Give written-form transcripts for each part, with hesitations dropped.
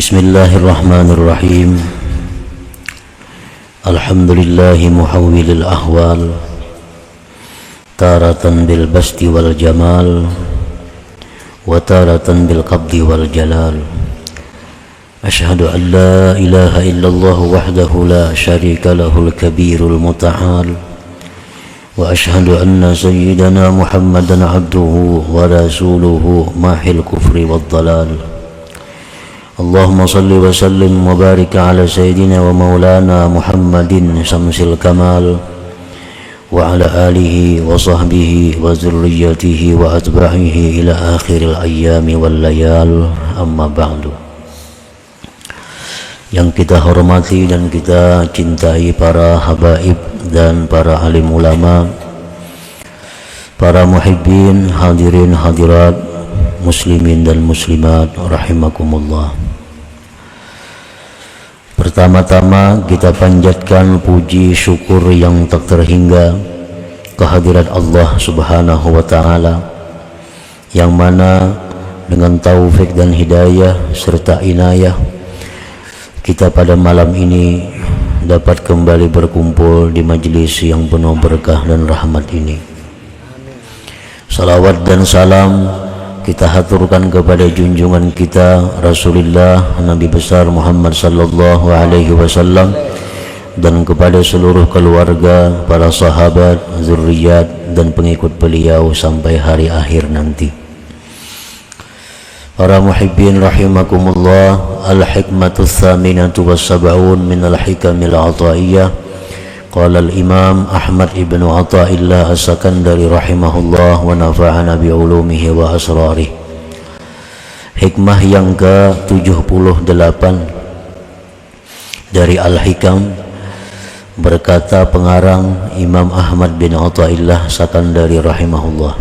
Bismillahirrahmanirrahim. Alhamdulillahi muhawwilil ahwal, taratan bil basti wal jamal, wa taratan bil qabdi wal jalal. Ashhadu an la ilaha illallah wahdahu la syarika lahul kabirul muta'al, wa ashhadu anna sayyidana Muhammadan abduhu wa rasuluhu mahil kufri wad dalal. Allahumma salli wa sallim wa barik ala sayyidina wa maulana Muhammadin samsil kamal wa ala alihi wa sahbihi wa zurriyatihi wa atba'ihi ila akhiril ayyami wal layal, amma ba'du. Yang kita hormati dan kita cintai para habaib dan para alim ulama, para muhibbin, hadirin hadirat, muslimin dan muslimat rahimakumullah. Pertama-tama kita panjatkan puji syukur yang tak terhingga kehadirat Allah Subhanahu wa ta'ala, yang mana dengan taufik dan hidayah serta inayah kita pada malam ini dapat kembali berkumpul di majlis yang penuh berkah dan rahmat ini. Salawat dan salam kita haturkan kepada junjungan kita Rasulullah Nabi besar Muhammad sallallahu alaihi wasallam dan kepada seluruh keluarga, para sahabat, zurriyat dan pengikut beliau sampai hari akhir nanti. Para muhibbin rahimakumullah, al-hikmatus tsaminatu was-sab'un min al-hikamil 'ataiyah. Qala al-Imam Ahmad ibn Athaillah as-Sakandari rahimahullah wa nafa'ana bi ulumihi wa asrarih. Hikmah yang ke-78 dari Al-Hikam, berkata pengarang Imam Ahmad bin Athaillah Sakandari rahimahullah,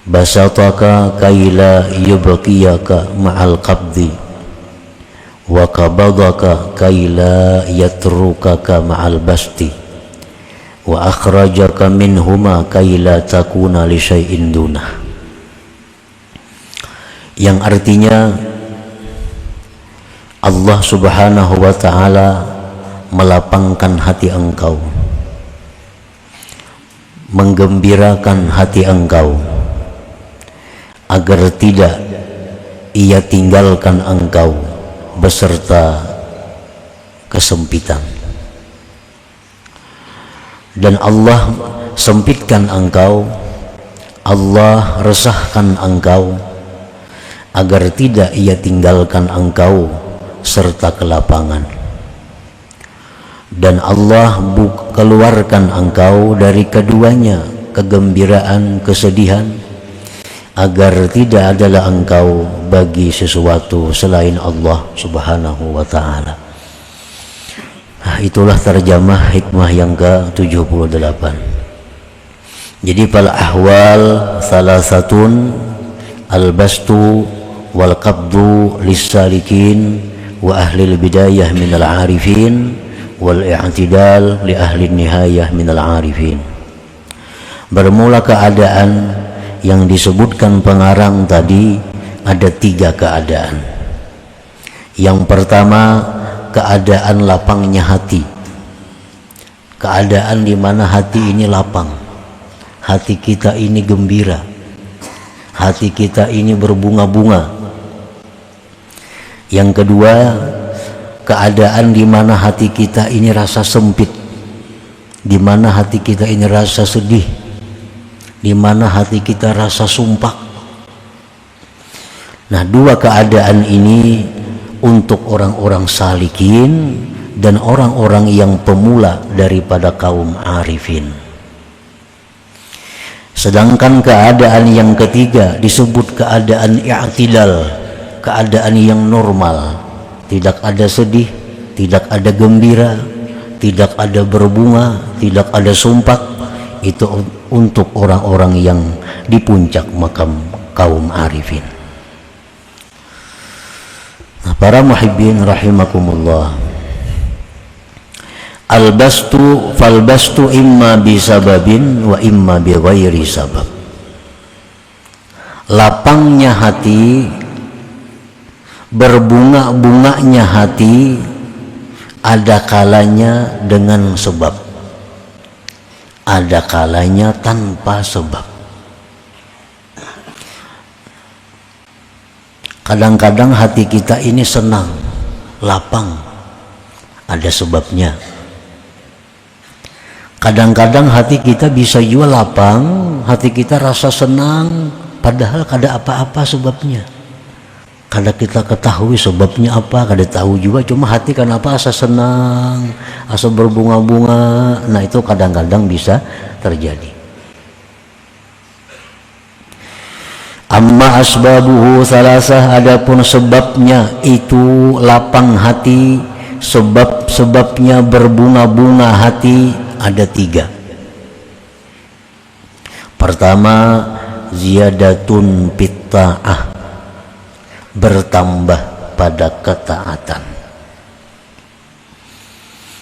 basataka kaila yubqiyaka ma'al qabdi wa qabadaka kaila yatrukaka ma'al basti wa akhrajaka minhuma kaila takuna li syai'in dunah. Yang artinya Allah Subhanahu wa ta'ala melapangkan hati engkau, menggembirakan hati engkau, agar tidak ia tinggalkan engkau beserta kesempitan, dan Allah sempitkan engkau, Allah resahkan engkau agar tidak ia tinggalkan engkau serta kelapangan, dan Allah keluarkan engkau dari keduanya, kegembiraan, kesedihan, agar tidak adalah engkau bagi sesuatu selain Allah Subhanahu wa ta'ala. Itulah terjemah hikmah yang ke-78. Jadi fal ahwal salasatun, al-bastu wal qabdu lis-salikin wa ahlil bidayah minal arifin wal i'tidal li ahli nihayah minal arifin. Bermula keadaan yang disebutkan pengarang tadi ada 3 keadaan. Yang pertama, keadaan lapangnya hati, keadaan di mana hati ini lapang, hati kita ini gembira, hati kita ini berbunga-bunga. Yang kedua, keadaan di mana hati kita ini rasa sempit, di mana hati kita ini rasa sedih, di mana hati kita rasa sumpah. Nah, 2 keadaan ini untuk orang-orang salikin dan orang-orang yang pemula daripada kaum arifin. Sedangkan keadaan yang ketiga disebut keadaan i'tidal, keadaan yang normal, tidak ada sedih, tidak ada gembira, tidak ada berbunga, tidak ada sumpah. Itu untuk orang-orang yang di puncak makam kaum arifin. Nah, para muhibbin rahimakumullah, al-bastu fal-bastu imma bisababin wa imma bi ghairi sabab. Lapangnya hati Berbunga-bunganya hati ada kalanya dengan sebab, ada kalanya tanpa sebab. Kadang-kadang hati kita ini senang, lapang, ada sebabnya. Kadang-kadang hati kita bisa juga lapang, hati kita rasa senang, padahal kada apa-apa sebabnya. Kada kita ketahui sebabnya apa, kada tahu juga, cuma hati kenapa asa senang, asa berbunga-bunga. Nah itu kadang-kadang bisa terjadi. Amma asbabuhu salasah, adapun sebabnya itu lapang hati, sebab-sebabnya berbunga-bunga hati ada 3. Pertama, ziyadatun pitta'ah, bertambah pada ketaatan.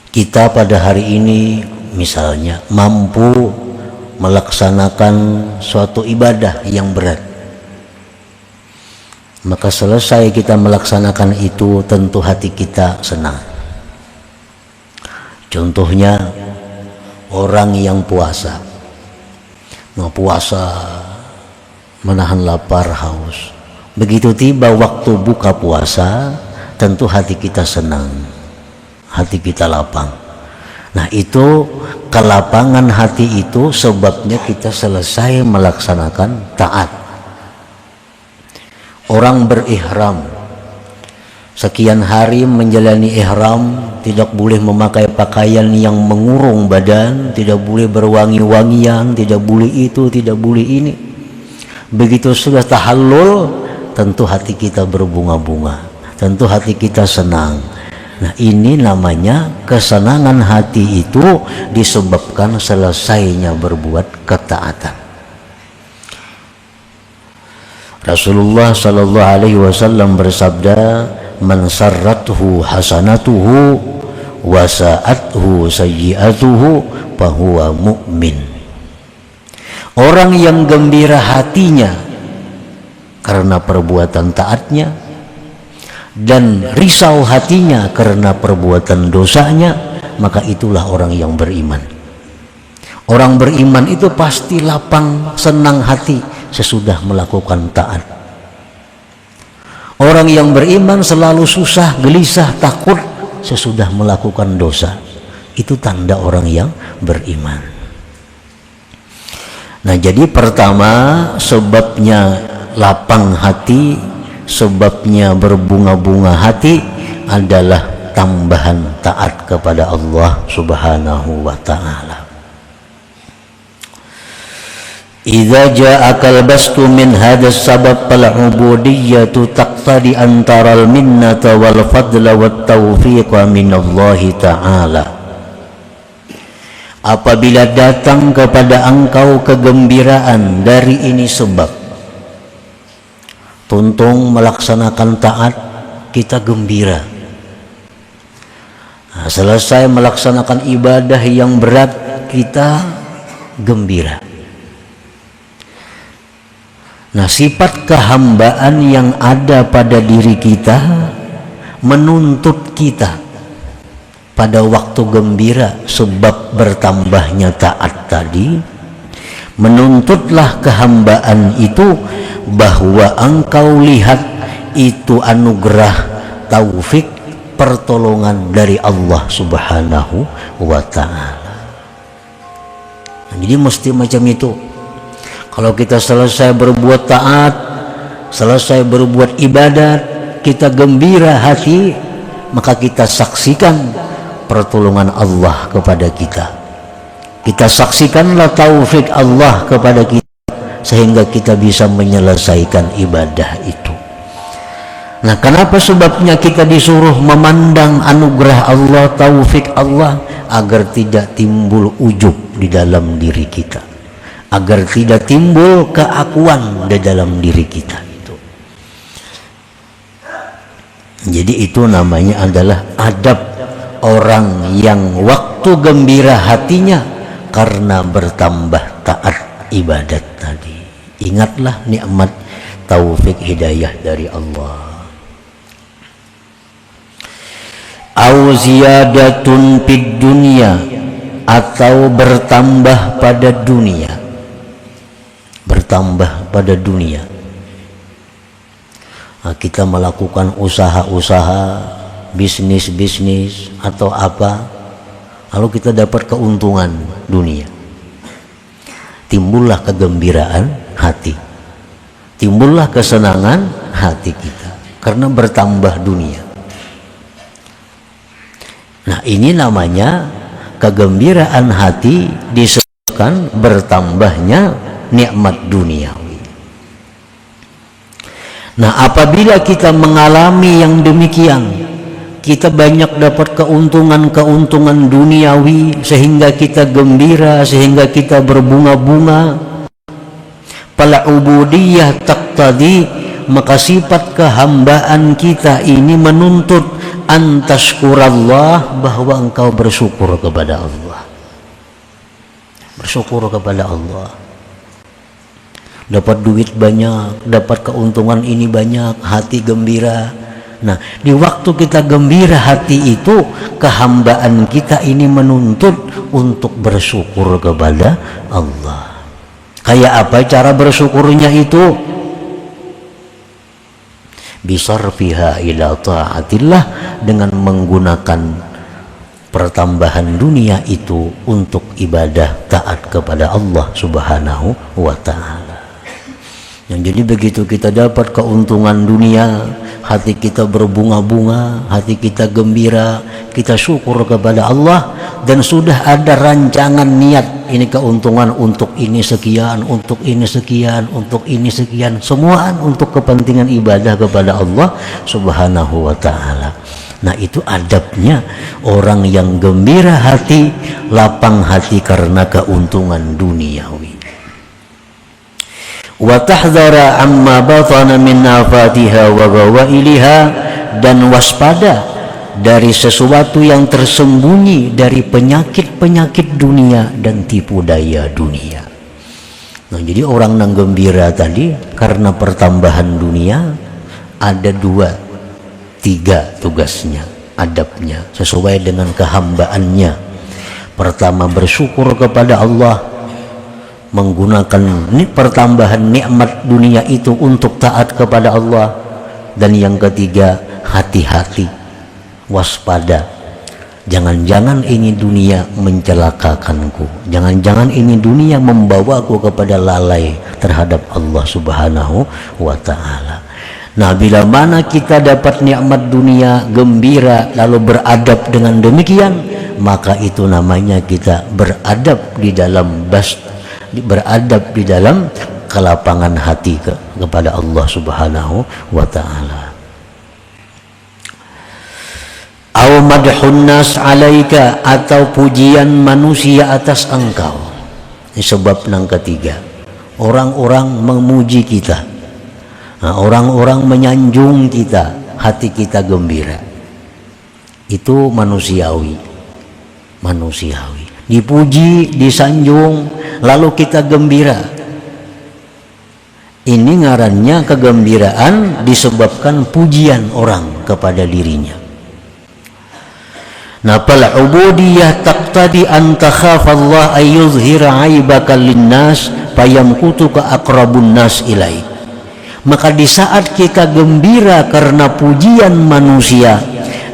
Kita pada hari ini misalnya mampu melaksanakan suatu ibadah yang berat, maka selesai kita melaksanakan itu tentu hati kita senang. Contohnya orang yang puasa, menahan lapar haus, begitu tiba waktu buka puasa tentu hati kita senang, hati kita lapang. Nah itu kelapangan hati itu sebabnya kita selesai melaksanakan taat. Orang berihram, sekian hari menjalani ihram, tidak boleh memakai pakaian yang mengurung badan, tidak boleh berwangi-wangian, tidak boleh itu, tidak boleh ini. Begitu sudah tahallul, tentu hati kita berbunga-bunga, tentu hati kita senang. Nah ini namanya kesenangan hati itu disebabkan selesainya berbuat ketaatan. Rasulullah sallallahu alaihi wasallam bersabda, man sarrathu hasanatuhu wa sa'athu sayyi'atuhu fahuwa mu'min. Orang yang gembira hatinya karena perbuatan taatnya dan risau hatinya karena perbuatan dosanya, maka itulah orang yang beriman. Orang beriman itu pasti lapang, senang hati sesudah melakukan taat. Orang yang beriman selalu susah, gelisah, takut sesudah melakukan dosa. Itu tanda orang yang beriman. Nah jadi pertama sebabnya lapang hati, sebabnya berbunga-bunga hati adalah tambahan taat kepada Allah Subhanahu wa ta'ala. Idza ja'aka al-bastu min hadzal sabab fal-'ubudiyyatu taqtadi antara al-minnata wal fadla wat taufiqa min Allah ta'ala. Apabila datang kepada engkau kegembiraan dari ini sebab, tuntung melaksanakan taat kita gembira. Nah, selesai melaksanakan ibadah yang berat kita gembira. Nah sifat kehambaan yang ada pada diri kita menuntut kita pada waktu gembira sebab bertambahnya taat tadi, menuntutlah kehambaan itu bahwa engkau lihat itu anugerah, taufik, pertolongan dari Allah Subhanahu wa ta'ala. Jadi mesti macam itu. Kalau kita selesai berbuat taat, selesai berbuat ibadat, kita gembira hati, maka kita saksikan pertolongan Allah kepada kita. Kita saksikanlah taufik Allah kepada kita sehingga kita bisa menyelesaikan ibadah itu. Nah, kenapa sebabnya kita disuruh memandang anugerah Allah, taufik Allah, agar tidak timbul ujub di dalam diri kita, agar tidak timbul keakuan di dalam diri kita itu. Jadi itu namanya adalah adab orang yang waktu gembira hatinya karena bertambah taat ibadat tadi. Ingatlah nikmat taufik hidayah dari Allah. au ziyadatun fid dunya, atau bertambah pada dunia, bertambah pada dunia. Nah, kita melakukan usaha-usaha, bisnis atau apa, lalu kita dapat keuntungan dunia, timbullah kegembiraan hati, timbullah kesenangan hati kita karena bertambah dunia. Nah, ini namanya kegembiraan hati disebabkan bertambahnya nikmat duniawi. Nah, apabila kita mengalami yang demikian, kita banyak dapat keuntungan duniawi sehingga kita gembira, sehingga kita berbunga-bunga, fal ubudiyah taqtadi, maka sifat kehambaan kita ini menuntut antashkurallah, bahwa engkau bersyukur kepada Allah, bersyukur kepada Allah. Dapat duit banyak, dapat keuntungan ini banyak, hati gembira. Nah, di waktu kita gembira hati itu, kehambaan kita ini menuntut untuk bersyukur kepada Allah. Kayak apa cara bersyukurnya itu? Bisarfiha ila ta'atillah, dengan menggunakan pertambahan dunia itu untuk ibadah taat kepada Allah Subhanahu wa ta'ala. Yang jadi begitu kita dapat keuntungan dunia, hati kita berbunga-bunga, hati kita gembira, kita syukur kepada Allah, dan sudah ada rancangan niat, ini keuntungan untuk ini sekian, untuk ini sekian, untuk ini sekian, semua untuk kepentingan ibadah kepada Allah Subhanahu wa ta'ala. Nah, itu adabnya orang yang gembira hati, lapang hati karena keuntungan duniawi. Wa tahdhara amma batana min afatiha wa gawailiha, dan waspada dari sesuatu yang tersembunyi dari penyakit-penyakit dunia dan tipu daya dunia. Nah, jadi orang yang gembira tadi karena pertambahan dunia, ada 2-3 tugasnya, adabnya sesuai dengan kehambaannya. Pertama, bersyukur kepada Allah, menggunakan pertambahan nikmat dunia itu untuk taat kepada Allah. Dan yang ketiga, hati-hati, waspada, jangan-jangan ini dunia mencelakakanku, jangan-jangan ini dunia membawaku kepada lalai terhadap Allah Subhanahu wa ta'ala. Nah, bila mana kita dapat nikmat dunia, gembira, lalu beradab dengan demikian, maka itu namanya kita beradab di dalam kelapangan hati kepada Allah Subhanahu wa ta'ala. Au madhun nas alaika, atau pujian manusia atas engkau. Ini sebab yang ketiga, orang-orang memuji kita, nah, orang-orang menyanjung kita, hati kita gembira. Itu manusiawi. Dipuji, disanjung, lalu kita gembira. Ini ngarannya kegembiraan disebabkan pujian orang kepada dirinya. Nah, fal ubudiyah taqtadi an takhafallaha ay yuzhira aibaka linnas fayamkutuka aqrabun nas ilaik. Maka di saat kita gembira karena pujian manusia,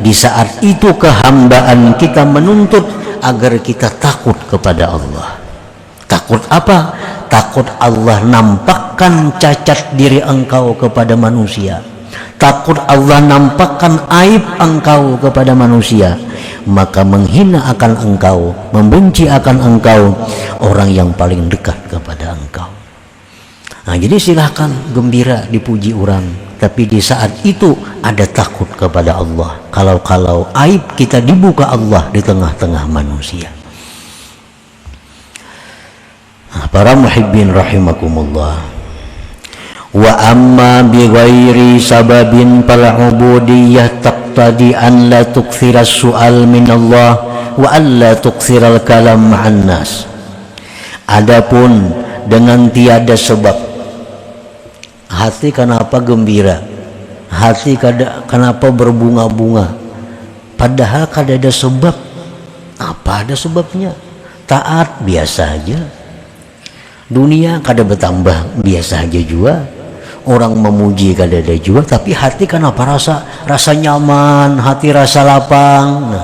di saat itu kehambaan kita menuntut agar kita takut kepada Allah. Takut apa? Takut Allah nampakkan cacat diri engkau kepada manusia. Takut Allah nampakkan aib engkau kepada manusia. Maka menghina akan engkau, membenci akan engkau orang yang paling dekat kepada engkau. Nah, jadi silahkan gembira dipuji orang, tapi di saat itu ada takut kepada Allah. Kalau aib kita dibuka Allah di tengah-tengah manusia. Nah, para muhibbin rahimakumullah. Wa amma bi ghairi sababin fal ubudiyah taqtadi an la tukthira su'al min Allah wa an la tukthira al-kalam ma'an nas. Adapun dengan tiada sebab, hati kenapa gembira, hati kenapa berbunga-bunga, Padahal kada ada sebab. Apa ada sebabnya? Taat biasa aja. Dunia kada bertambah biasa aja juga. Orang memuji kada ada juga, tapi hati kenapa rasa nyaman, hati rasa lapang.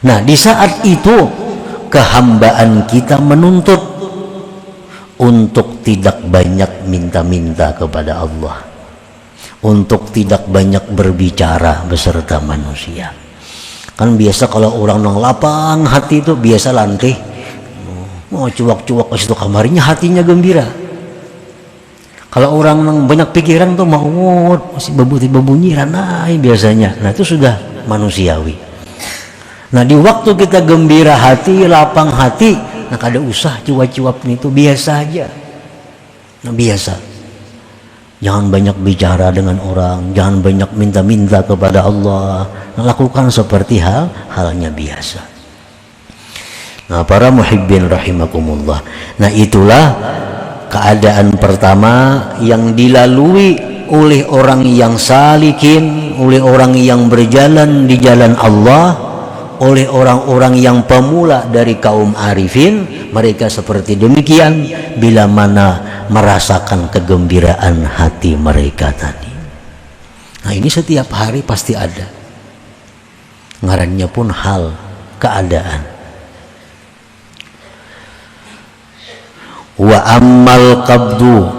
Nah, di saat itu kehambaan kita menuntut untuk tidak banyak minta-minta kepada Allah, untuk tidak banyak berbicara beserta manusia. Kan biasa kalau orang nang lapang hati itu biasa lantih, mau cuak-cuak ke situ kamarnya hatinya gembira. Kalau orang nang banyak pikiran tuh mau masih berbunyi ranai biasanya. Nah, itu sudah manusiawi. Nah, di waktu kita gembira hati, lapang hati, nah kada usah cuap-cuap itu biasa aja. Nah, biasa. Jangan banyak bicara dengan orang, jangan banyak minta-minta kepada Allah. Nah, lakukan seperti halnya biasa. Nah, para muhibbin rahimakumullah. Nah, itulah keadaan pertama yang dilalui oleh orang yang salikin, oleh orang yang berjalan di jalan Allah, oleh orang-orang yang pemula dari kaum arifin. Mereka seperti demikian bila mana merasakan kegembiraan hati mereka tadi. Nah, ini setiap hari pasti ada. Ngarannya pun hal, keadaan. Wa ammal qabdu,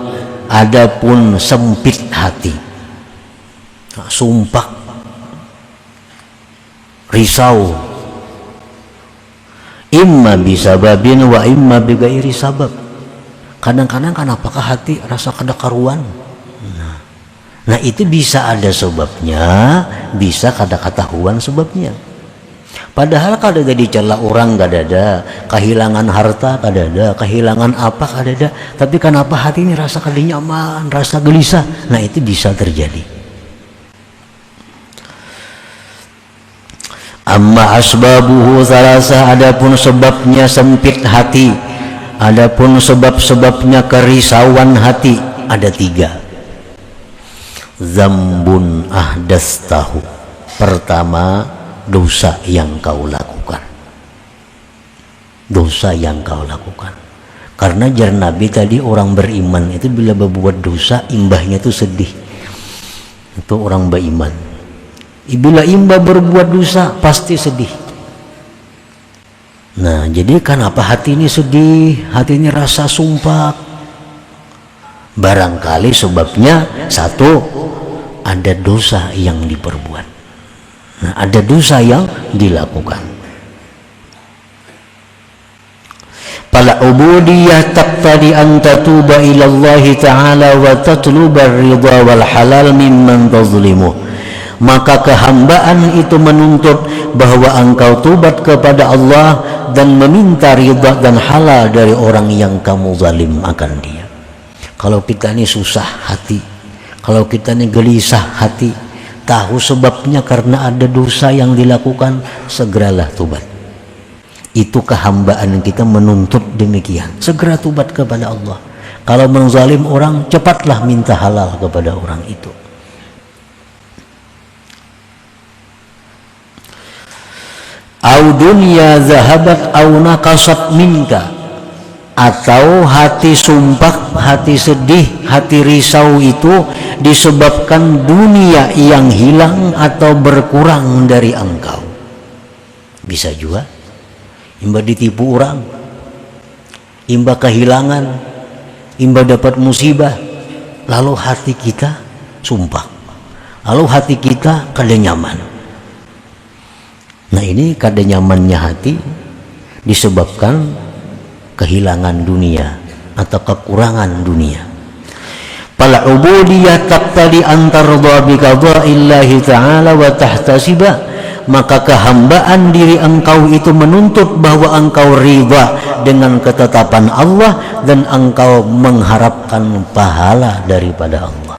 adapun sempit hati, sumpah, risau, imma bisababin wa imma bighairi sabab. Kadang-kadang kan apakah hati rasa kada karuan. Nah, itu bisa ada sebabnya, bisa kada ketahuan sebabnya. Padahal kada ada dicela orang, kada ada kehilangan harta, kada ada kehilangan apa, kada ada. Tapi kenapa hati ini rasa kada nyaman, rasa gelisah? Nah, itu bisa terjadi. Amma asbabuhu thalatha, adapun sebabnya sempit hati, adapun sebab-sebabnya kerisauan hati ada 3. Zambun ahdastahu, pertama dosa yang kau lakukan. Dosa yang kau lakukan. Karena jar Nabi tadi, orang beriman itu bila berbuat dosa imbahnya itu sedih. Itu orang beriman. Bila imbah berbuat dosa pasti sedih. Nah, jadi kenapa hati ini sedih, hati ini rasa sumpah? Barangkali sebabnya satu, ada dosa yang diperbuat. Nah, ada dosa yang dilakukan. Fala ubudiyah taqtadi an tatuba ila Allah Ta'ala wa tatluba ar-ridha wal halal mimman tazlimu. Maka kehambaan itu menuntut bahwa engkau tubat kepada Allah dan meminta ridha dan halal dari orang yang kamu zalim akan dia. Kalau kita ini susah hati, kalau kita ini gelisah hati, tahu sebabnya karena ada dosa yang dilakukan, segeralah tubat. Itu kehambaan kita menuntut demikian. Segera tubat kepada Allah. Kalau menzalim orang, cepatlah minta halal kepada orang itu. Au dunya zahabat au naqasat minka, atau hati sumpah, hati sedih, hati risau itu disebabkan dunia yang hilang atau berkurang dari engkau. Bisa juga imba ditipu orang, imba kehilangan, imba dapat musibah, lalu hati kita sumpah, lalu hati kita kada nyaman. Nah, ini kada nyamannya hati disebabkan kehilangan dunia atau kekurangan dunia. Fal ubudiyah taqtadi an tardha bi qada'illahi ta'ala wa tahtasiba, maka kehambaan diri engkau itu menuntut bahwa engkau ridha dengan ketetapan Allah dan engkau mengharapkan pahala daripada Allah.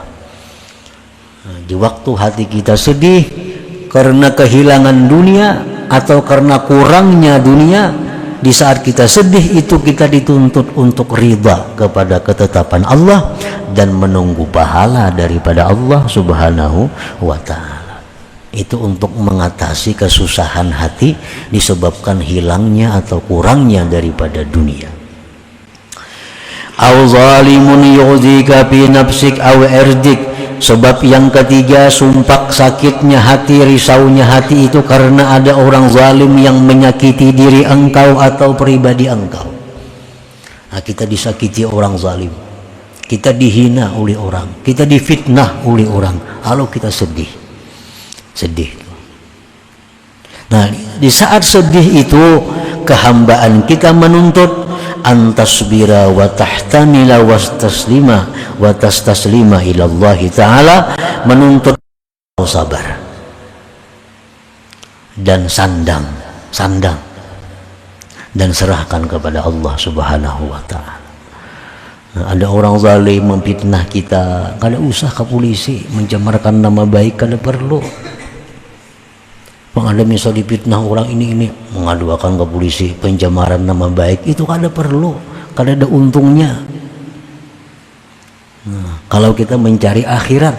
Nah, di waktu hati kita sedih karena kehilangan dunia atau karena kurangnya dunia, di saat kita sedih itu kita dituntut untuk ridha kepada ketetapan Allah dan menunggu pahala daripada Allah Subhanahu wa ta'ala. itu untuk mengatasi kesusahan hati disebabkan hilangnya atau kurangnya daripada dunia. Au zalimun yu'dzika fi nafsik aw irdik. Sebab yang ketiga, sumpah sakitnya hati, risaunya hati itu karena ada orang zalim yang menyakiti diri engkau atau pribadi engkau. Nah, kita disakiti orang zalim, kita dihina oleh orang, kita difitnah oleh orang, lalu kita sedih. Nah, di saat sedih itu kehambaan kita menuntut antasbira wa tahtamila wa tastaslima ila Allah Ta'ala, menuntut sabar dan sandang dan serahkan kepada Allah Subhanahu wa Ta'ala. Nah, ada orang zalim memfitnah kita, kada usah ke polisi mencemarkan nama baik, kada perlu. Ada misal dipitnah orang ini mengadukan ke polisi pencemaran nama baik, itu kada perlu, kada ada untungnya. Nah, kalau kita mencari akhirat,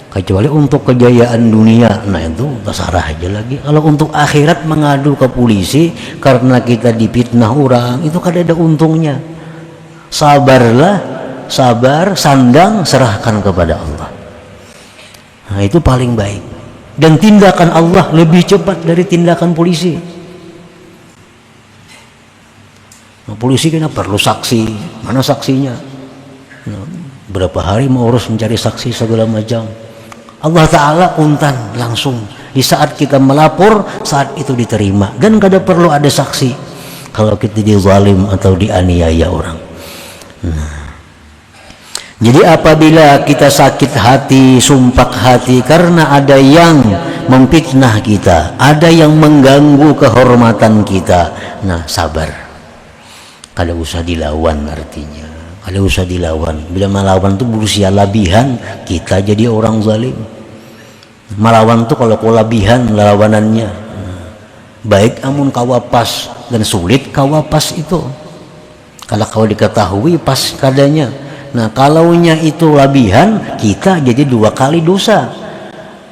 kecuali untuk kejayaan dunia, nah itu terserah aja lagi. Kalau untuk akhirat mengadu ke polisi karena kita dipitnah orang, itu kada ada untungnya. Sabarlah, sandang, serahkan kepada Allah. Nah, itu paling baik. Dan tindakan Allah lebih cepat dari tindakan polisi. Nah, polisi kan perlu saksi, mana saksinya? Nah, berapa hari mau urus mencari saksi segala macam. Allah Ta'ala untan langsung di saat kita melapor, saat itu diterima, dan kada perlu ada saksi kalau kita dizalim atau dianiaya orang. Nah, jadi apabila kita sakit hati, sumpah hati karena ada yang memfitnah kita, ada yang mengganggu kehormatan kita, nah sabar. Kada usah dilawan, artinya kada usah dilawan. Bila melawan itu berusia labihan, kita jadi orang zalim. Melawan itu kalau kelabihan lawanannya, baik amun kawapas dan sulit kawapas itu. Kalau kau diketahui pas kadanya. Nah, kalaunya itu labihan, kita jadi dua kali dosa.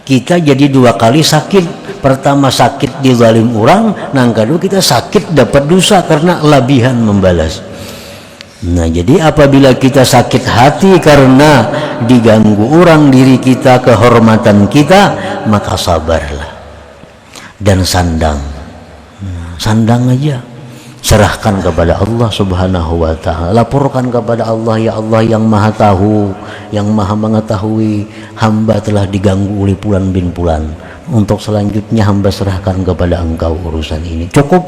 Kita jadi dua kali sakit. Pertama sakit dizalim orang, nah kedua kita sakit dapat dosa karena labihan membalas. Nah, jadi apabila kita sakit hati karena diganggu orang diri kita, kehormatan kita, maka sabarlah dan sandang. Sandang aja. Serahkan kepada Allah Subhanahu wa Ta'ala, laporkan kepada Allah, ya Allah yang maha tahu, yang maha mengetahui, hamba telah diganggu oleh Fulan bin Fulan, untuk selanjutnya hamba serahkan kepada engkau urusan ini. Cukup,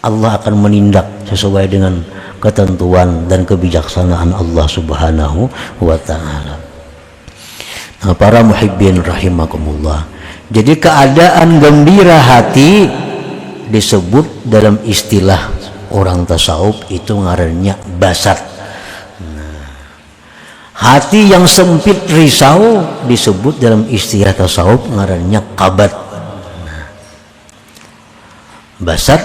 Allah akan menindak sesuai dengan ketentuan dan kebijaksanaan Allah Subhanahu wa Ta'ala. Nah, para muhibbin rahimakumullah, jadi keadaan gembira hati disebut dalam istilah orang tasawuf itu ngarannya basat. Nah, hati yang sempit risau disebut dalam istilah tasawuf ngarannya kabat. Nah, basat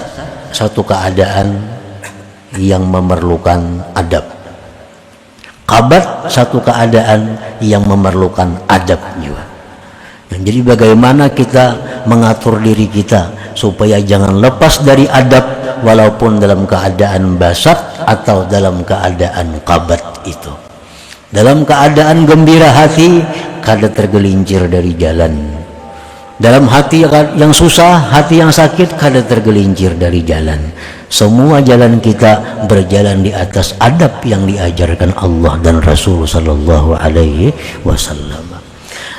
satu keadaan yang memerlukan adab, kabat satu keadaan yang memerlukan adab juga. Nah, jadi bagaimana kita mengatur diri kita supaya jangan lepas dari adab walaupun dalam keadaan basat atau dalam keadaan kabat itu. Dalam keadaan gembira hati, kada tergelincir dari jalan. Dalam hati yang susah, hati yang sakit, kada tergelincir dari jalan. Semua jalan kita berjalan di atas adab yang diajarkan Allah dan Rasul sallallahu alaihi wasallam.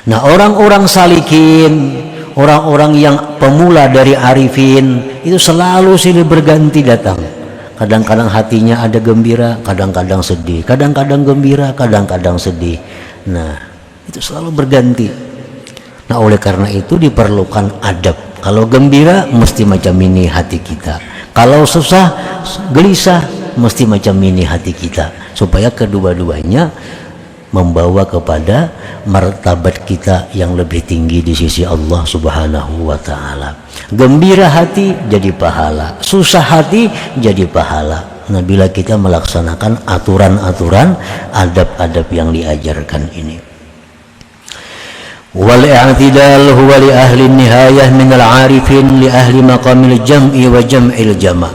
Nah, orang-orang salikin, orang-orang yang pemula dari arifin itu selalu silih berganti datang. Kadang-kadang hatinya ada gembira, kadang-kadang sedih, kadang-kadang gembira, kadang-kadang sedih. Nah, itu selalu berganti. Nah, oleh karena itu diperlukan adab. Kalau gembira mesti macam ini hati kita, kalau susah gelisah mesti macam ini hati kita, supaya kedua-duanya membawa kepada martabat kita yang lebih tinggi di sisi Allah Subhanahu wa Ta'ala. Gembira hati jadi pahala, susah hati jadi pahala. Nah, bila kita melaksanakan aturan-aturan, adab-adab yang diajarkan ini. wal i'tidal huwa li ahli nihayah minal arifin li ahli maqamil jam'i wa jam'il jama'.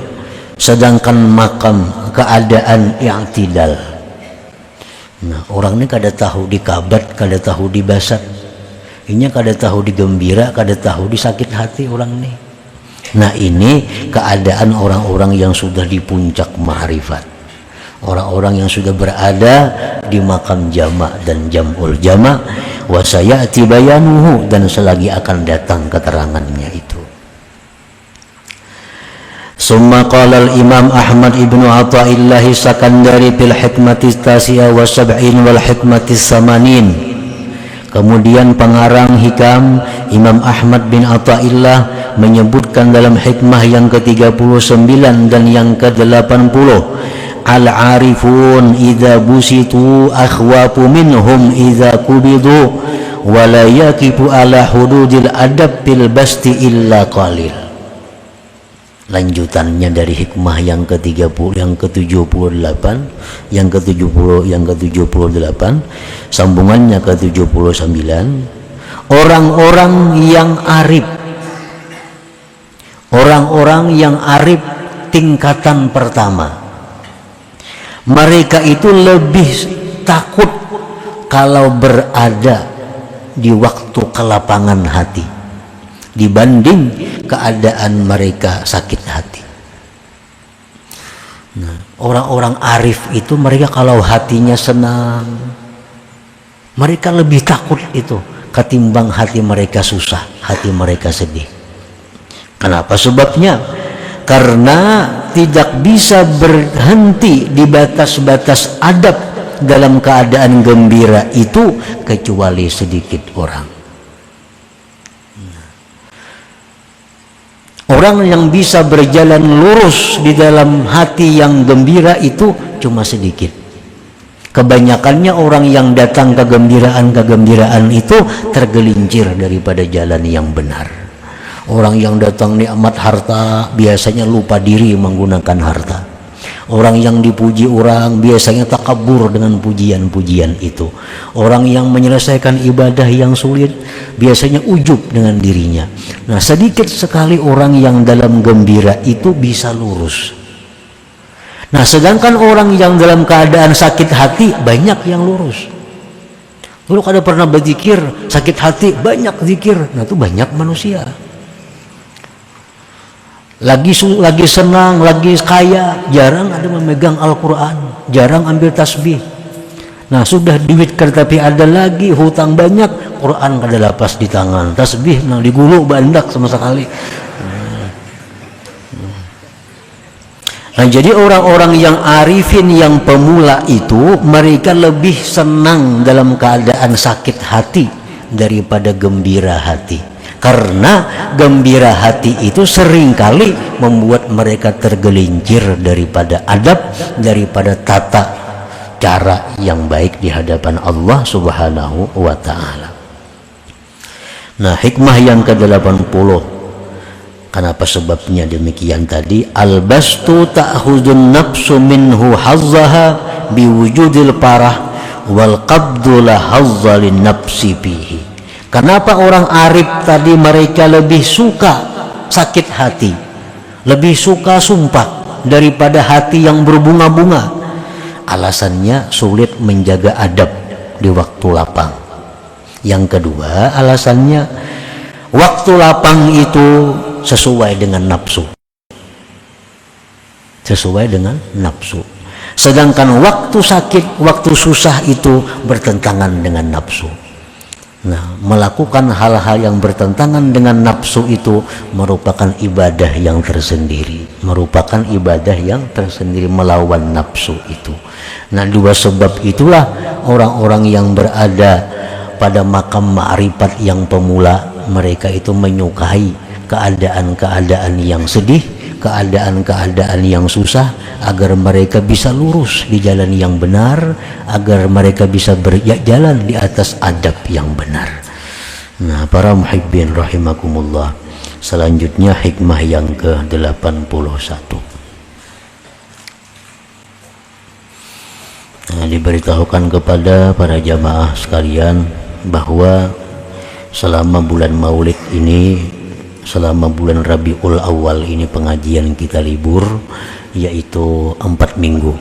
Sedangkan makam keadaan i'tidal, nah orang ini kada tahu di kabat, kada tahu di basat, ini kada tahu di gembira, kada tahu di sakit hati orang ini. Nah ini keadaan orang-orang yang sudah di puncak ma'rifat, orang-orang yang sudah berada di makam jama' dan jam'ul jama'. Wa sayati bayanuhu, dan selagi akan datang keterangannya itu. Summa qala al-Imam Ahmad ibnu Athaillah Sakandari fil hikmati tasi'ah wa sab'in wal hikmati samanin. Kemudian pengarang hikam Imam Ahmad bin Athaillah menyebutkan dalam hikmah yang ke-39 dan yang ke-80, al-arifun idza busitu akhwafu minhum idza kubidu wa la yaqifu ala hududil adab bil basti illa qalil. Lanjutannya dari hikmah yang ke-30, yang ke-78, yang ke-70, yang ke-78, sambungannya ke-79, orang-orang yang arif, orang-orang yang arif tingkatan pertama, mereka itu lebih takut kalau berada di waktu kelapangan hati dibanding keadaan mereka sakit hati. Nah, orang-orang arif itu mereka kalau hatinya senang, mereka lebih takut itu ketimbang hati mereka susah, hati mereka sedih. Kenapa sebabnya? Karena tidak bisa berhenti di batas-batas adab dalam keadaan gembira itu kecuali sedikit orang. Orang yang bisa berjalan lurus di dalam hati yang gembira itu cuma sedikit. Kebanyakannya orang yang datang kegembiraan itu tergelincir daripada jalan yang benar. Orang yang datang nikmat harta biasanya lupa diri menggunakan harta. Orang yang dipuji orang biasanya takabur dengan pujian-pujian itu. Orang yang menyelesaikan ibadah yang sulit biasanya ujub dengan dirinya. Nah, sedikit sekali orang yang dalam gembira itu bisa lurus. Nah, sedangkan orang yang dalam keadaan sakit hati banyak yang lurus. Dulu kada pernah berzikir, sakit hati banyak zikir. Nah, itu banyak manusia. Lagi senang, lagi kaya, jarang ada memegang Al-Quran, jarang ambil tasbih. Nah, sudah duit tapi ada lagi hutang banyak, Quran kada lapas di tangan, tasbih nah digulung bandak sama sekali. Nah, jadi orang-orang yang arifin, yang pemula itu mereka lebih senang dalam keadaan sakit hati daripada gembira hati. Karena gembira hati itu seringkali membuat mereka tergelincir daripada adab, daripada tata cara yang baik di hadapan Allah Subhanahu wa ta'ala. Nah, hikmah yang ke-80, kenapa sebabnya demikian tadi? Al-bastu ta'khudun nafsu minhu hazzaha biwujudil parah wal qabdu la hazza lin nafsi fihi. Kenapa orang arif tadi mereka lebih suka sakit hati, lebih suka sumpah daripada hati yang berbunga-bunga? Alasannya sulit menjaga adab di waktu lapang. Yang kedua alasannya, waktu lapang itu sesuai dengan nafsu, sesuai dengan nafsu. Sedangkan waktu sakit, waktu susah itu bertentangan dengan nafsu. Nah, melakukan hal-hal yang bertentangan dengan nafsu itu merupakan ibadah yang tersendiri, merupakan ibadah yang tersendiri melawan nafsu itu. Nah, dua sebab itulah orang-orang yang berada pada makam ma'rifat yang pemula, mereka itu menyukai keadaan-keadaan yang sedih, keadaan-keadaan yang susah, agar mereka bisa lurus di jalan yang benar, agar mereka bisa berjalan di atas adab yang benar. Nah, para muhibbin rahimakumullah, selanjutnya hikmah yang ke-81. Nah, diberitahukan kepada para jamaah sekalian bahwa selama bulan Maulid ini, selama bulan Rabiul Awal ini pengajian kita libur, yaitu 4 minggu.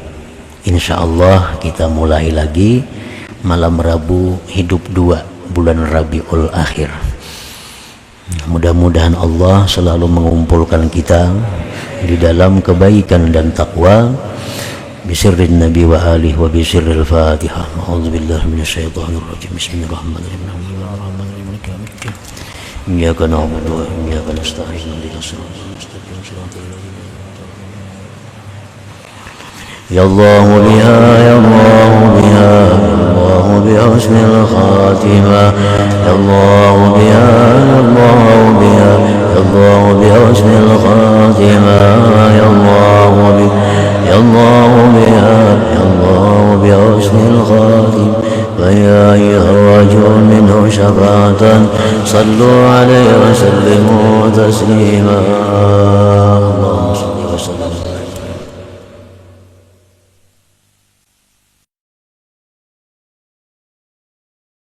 Insya Allah kita mulai lagi malam Rabu hidup 2 bulan Rabiul Akhir. Mudah-mudahan Allah selalu mengumpulkan kita di dalam kebaikan dan takwa. Bisirrin Nabi wa alihi wa bisirril Fatihah. A'udzubillahi minasyaitonir rajim. Bismillahirrahmanirrahim. Iyyaka na'budu wa iyyaka nasta'in. Ihdinas siratal mustaqim. Ya Allah biha, ya Allah biha, ya Allah biha husnul khatimah. Ya Allah biha, ya Allah biha, ya Allah biha husnul khatimah. Ya Allah biha, ya Allah biha, ya Allah biha husnul khatimah. فيا أيها الرجل منه شفاعة صلوا عليه وسلموا تسليما.